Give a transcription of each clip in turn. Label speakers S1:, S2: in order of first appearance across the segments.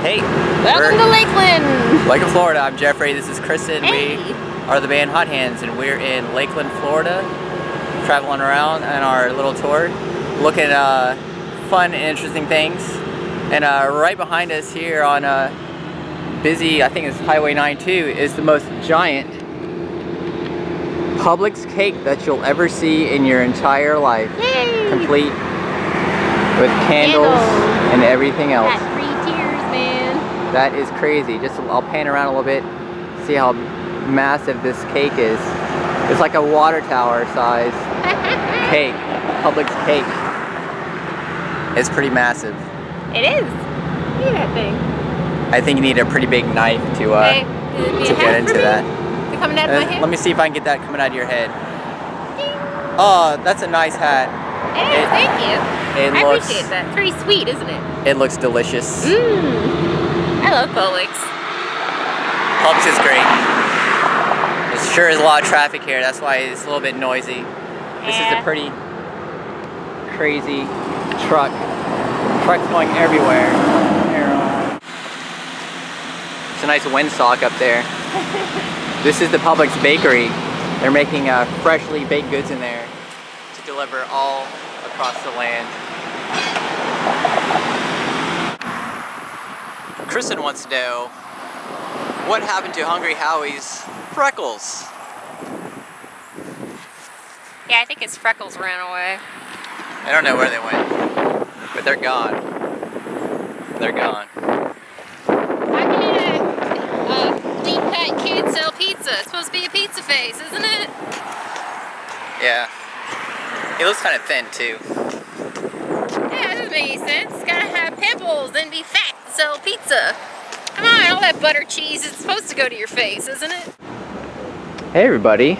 S1: Hey!
S2: Welcome to Lakeland!
S1: Lakeland, Florida. I'm Jeffrey. This is Kristin.
S2: Hey.
S1: We are the band Hot Hands, and we're in Lakeland, Florida, traveling around on our little tour, looking at fun and interesting things. And right behind us here on busy, I think it's Highway 92, is the most giant Publix cake that you'll ever see in your entire life.
S2: Yay!
S1: Complete with candles and everything else.
S2: Got 3 tiers, man.
S1: That is crazy. Just I'll pan around a little bit, see how massive this cake is. It's like a water tower size cake, Publix cake. It's pretty massive.
S2: It is. Look at that thing.
S1: I think you need a pretty big knife to get into that.
S2: Is it coming out of my head?
S1: Let me see if I can get that coming out of your head.
S2: Ding.
S1: Oh, that's a nice hat.
S2: Hey, thank you. I appreciate that. It's pretty sweet, isn't it?
S1: It looks delicious.
S2: I love Publix.
S1: Publix is great. There sure is a lot of traffic here. That's why it's a little bit noisy. Yeah. This is a pretty crazy truck. Trucks going everywhere. It's a nice windsock up there. This is the Publix bakery. They're making freshly baked goods in there to deliver all across the land. Kristin wants to know what happened to Hungry Howie's freckles.
S2: Yeah, I think his freckles ran away.
S1: I don't know where they went, but they're gone. They're gone.
S2: How can a clean-cut kid sell pizza? It's supposed to be a pizza face, isn't it?
S1: Yeah. He looks kind of thin too.
S2: Yeah, that doesn't make any sense. It's gotta have pimples and be fat to sell pizza. Come on, all that butter cheese is supposed to go to your face, isn't it?
S1: Hey everybody.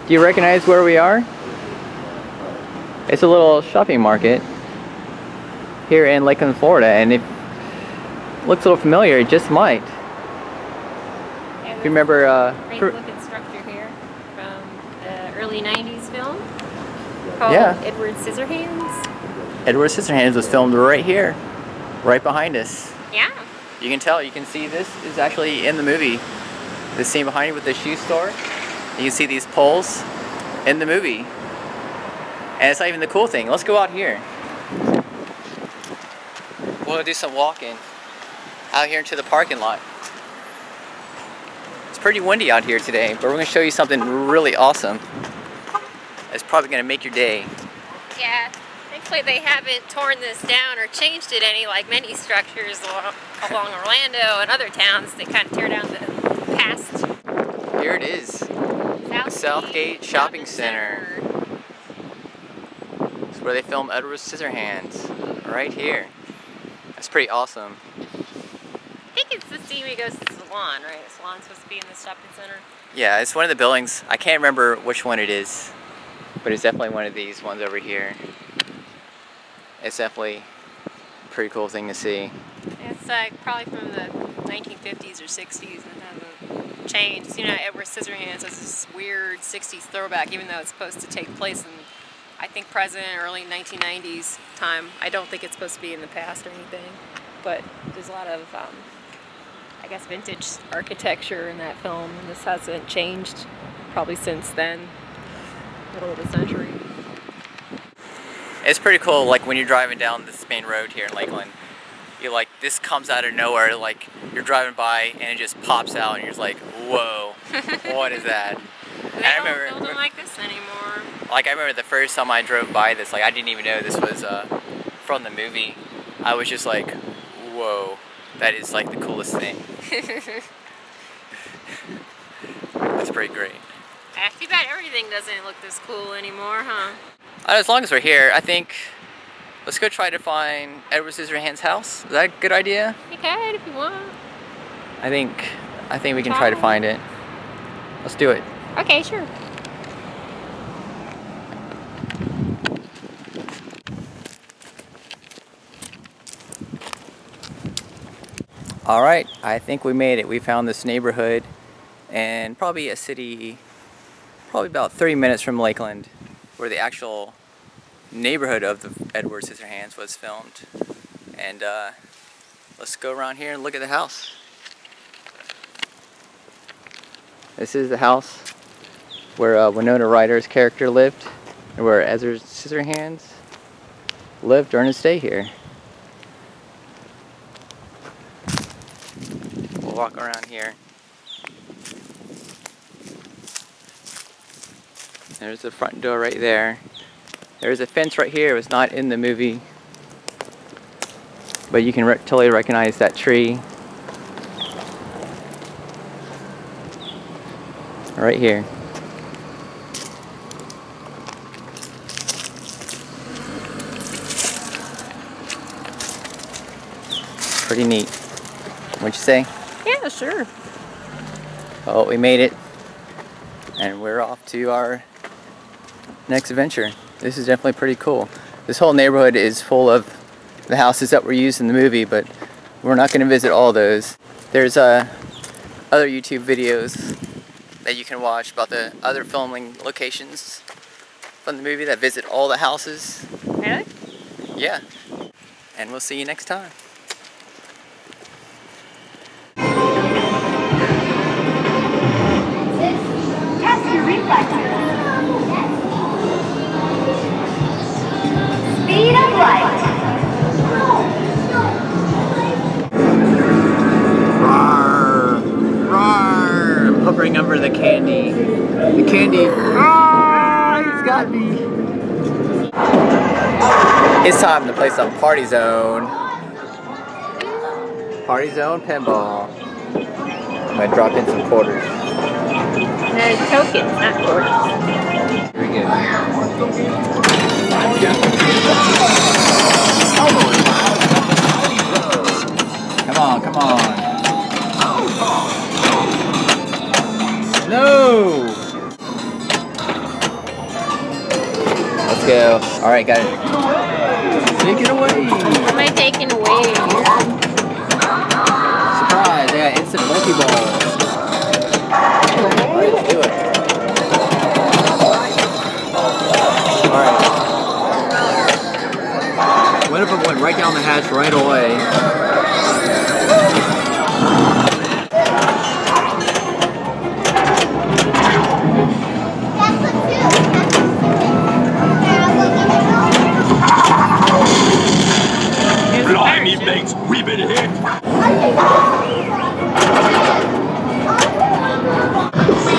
S1: Do you recognize where we are? It's a little shopping market here in Lakeland, Florida, and if it looks a little familiar, it just might.
S2: Yeah,
S1: if you remember
S2: great looking structure here from the early 90s film called Edward Scissorhands.
S1: Edward Scissorhands was filmed right here, right behind us.
S2: Yeah.
S1: You can tell, you can see this is actually in the movie. The scene behind you with the shoe store. You can see these poles in the movie. And it's not even the cool thing. Let's go out here. We'll do some walking out here into the parking lot. It's pretty windy out here today, but we're going to show you something really awesome. It's probably going to make your day.
S2: Yeah, thankfully they haven't torn this down or changed it any, like many structures along Orlando and other towns. They kind of tear down the past.
S1: Here it is. Southgate Shopping Center. It's where they filmed Edward Scissorhands. Right here. That's pretty awesome.
S2: I think it's the scene where he goes to the salon, right? The salon's supposed to be in the shopping center.
S1: Yeah, it's one of the buildings. I can't remember which one it is, but it's definitely one of these ones over here. It's definitely a pretty cool thing to see.
S2: It's like probably from the 1950s or 60s and hasn't changed. You know, Edward Scissorhands has this weird 60s throwback, even though it's supposed to take place in, I think, present early 1990s time. I don't think it's supposed to be in the past or anything, but there's a lot of, I guess, vintage architecture in that film, and this hasn't changed probably since then, middle of the century.
S1: It's pretty cool, like when you're driving down this main road here in Lakeland, you're like, this comes out of nowhere, like you're driving by and it just pops out and you're just like, whoa, what is that?
S2: They don't build them like this anymore.
S1: Like I remember the first time I drove by this, like I didn't even know this was from the movie. I was just like, whoa, that is like the coolest thing. That's pretty great.
S2: Too bad everything doesn't look this cool anymore, huh?
S1: As long as we're here, I think let's go try to find Edward Scissorhands' house. Is that a good idea?
S2: You can if you want.
S1: I think we can try to find it. Let's do it.
S2: Okay, sure.
S1: All right, I think we made it. We found this neighborhood and probably a city, probably about 30 minutes from Lakeland, where the actual neighborhood of the Edward Scissorhands was filmed. And let's go around here and look at the house. This is the house where Winona Ryder's character lived, and where Edward Scissorhands lived during his stay here. We'll walk around here. There's the front door right there. There's a fence right here. It was not in the movie, but you can totally recognize that tree. Right here. Pretty neat. What'd you say?
S2: Yeah, sure.
S1: Oh, we made it. And we're off to our next adventure. This is definitely pretty cool. This whole neighborhood is full of the houses that were used in the movie, but we're not going to visit all those. There's other YouTube videos that you can watch about the other filming locations from the movie that visit all the houses.
S2: Really?
S1: Yeah. And we'll see you next time.
S3: Test your reflexes. Speed of light.
S1: I'm hovering over the candy. The candy. Ah, he's got me. It's time to play some Party Zone. Party Zone pinball. I'm gonna drop in some quarters.
S2: No, tokens, not quarters.
S1: Very good. Come on, come on. No! Let's go. Alright, got it. Take it away!
S2: What am I taking away here?
S1: Surprise, I got instant multi-ball. Alright, let's do it. Alright. One of them went right down the hatch right away.
S4: Blimey, mates, we've been hit!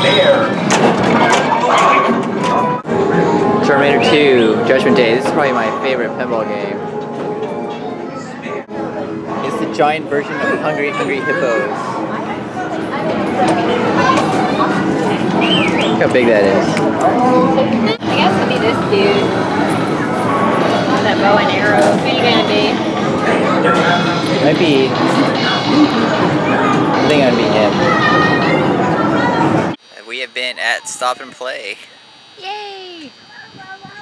S4: There!
S1: Terminator 2, Judgment Day. This is probably my favorite pinball game. It's the giant version of Hungry Hippos. Look how big that is.
S2: I guess it'll be this dude. That bow and arrow. Who are you gonna be?
S1: Might be. I think I'm gonna be him. We have been at Stop and Play.
S2: Yay!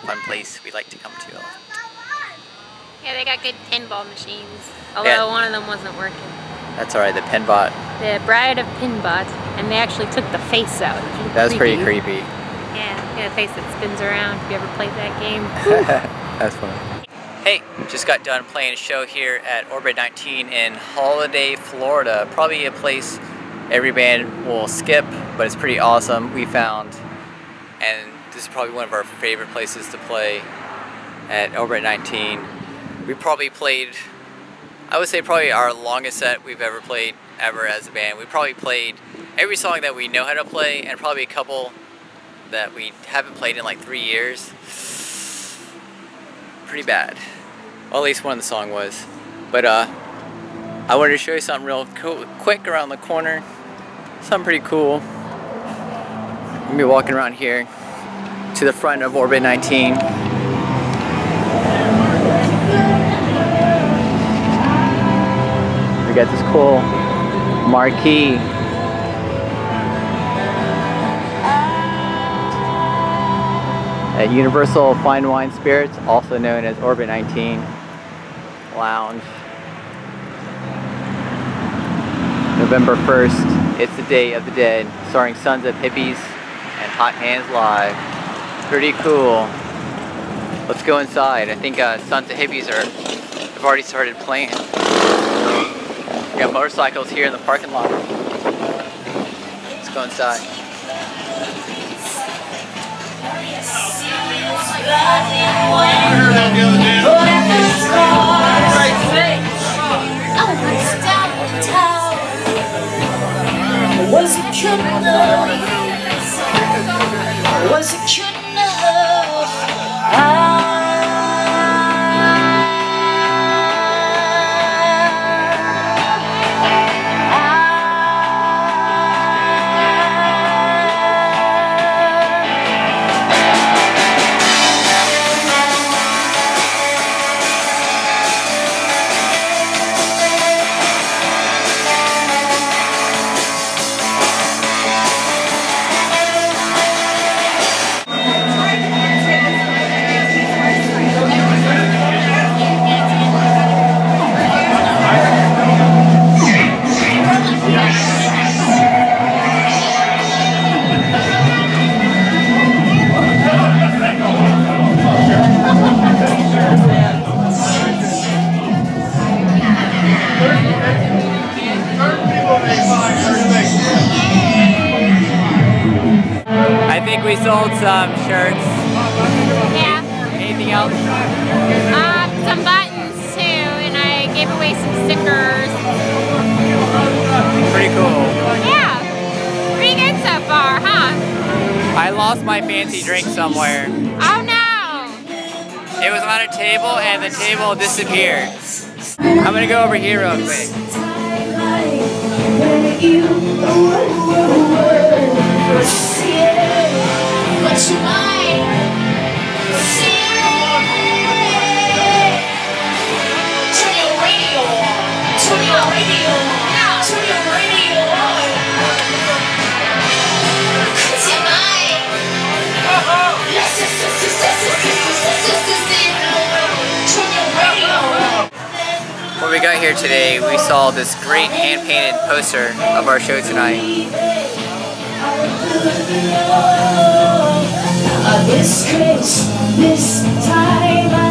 S1: Fun place we like to come to.
S2: Yeah, they got good pinball machines. Although one of them wasn't working.
S1: That's alright, the Pinbot.
S2: The Bride of Pinbot, and they actually took the face out.
S1: That was pretty creepy.
S2: Yeah, got a face that spins around. Have you ever played that game?
S1: That's fun. Hey, just got done playing a show here at Orbit 19 in Holiday, Florida. Probably a place every band will skip, but it's pretty awesome. We found, and this is probably one of our favorite places to play at Orbit 19. We probably played, I would say probably our longest set we've ever played ever as a band. We probably played every song that we know how to play, and probably a couple that we haven't played in like 3 years. Pretty bad. Well, at least one of the song was. But I wanted to show you something real quick around the corner. Something pretty cool. I'm gonna be walking around here to the front of Orbit 19. We got this cool marquee. At Universal Fine Wine Spirits, also known as Orbit 19 Lounge. November 1st, it's the Day of the Dead, starring Sons of Hippies and Hot Hands Live. Pretty cool. Let's go inside. I think Sons of Hippies have already started playing. motorcycles here in the parking lot. Let's go inside.
S5: Was it good enough? Was it good enough?
S1: I think we sold some shirts.
S2: Yeah.
S1: Anything else?
S2: Some buttons too, and I gave away some stickers.
S1: Pretty cool.
S2: Yeah. Pretty good so far, huh?
S1: I lost my fancy drink somewhere.
S2: Oh no.
S1: It was on a table and the table disappeared. I'm gonna go over here real quick. When we got here today, we saw this great hand-painted poster of our show tonight.
S5: This time